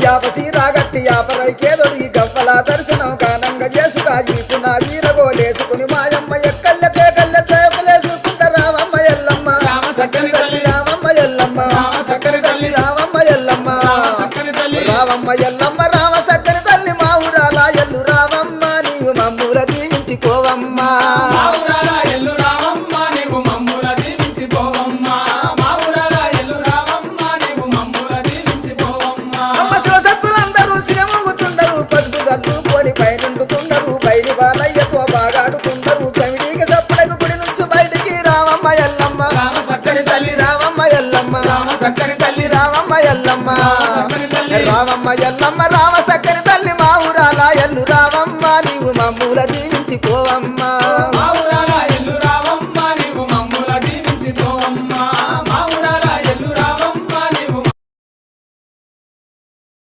యాపసి రాగట్టి యాపరైకేదొడి గవ్వల దర్శనం కానంగా చేసుగా ఈపు నా వీరగోలేసుకుని మాయమ్మ ఎక్కల్లకే కళ్ళ చేపలేసుకుంట రామమ్మ ఎల్లమ్మ చక్కని తల్లి రామమ్మ ఎల్లమ్మ చక్కని తల్లి రామమ్మ ఎల్లమ్మ చక్కని తల్లి రామమ్మ ఎల్లమ్మ రామ చక్కని తల్లి మా ఊరాల ఎల్లు రామమ్మ నీవు మమ్ముల దీవించిపోవమ్మా మా ఊరాల ఎల్లు రామమ్మ నీవు మమ్ముల దీవించిపోవమ్మా మా ఊరాల ఎల్లు రామమ్మ నీవు మమ్ముల దీవించిపోవమ్మా అమ్మ శివసత్తులందరూ సిరమూగుతుండరు పసుపు చల్లుకొని పైనుండుతుండరు బయలు బాలయ్యతో బాగాడుతుండరు చమిడికి సప్పుడకు గుడి నుంచి బయటికి రామమ్మ ఎల్లమ్మ రామ చక్కని తల్లి రామమ్మ ఎల్లమ్మ రామ చక్కని తల్లి రామమ్మ ఎల్లమ్మ చక్కని తల్లి రామమ్మ ఎల్లమ్మ రామ చక్కని తల్లి మా ఊరాల ఎల్లు రామమ్మ నీవు మమ్ముల దీవించిపోవమ్మా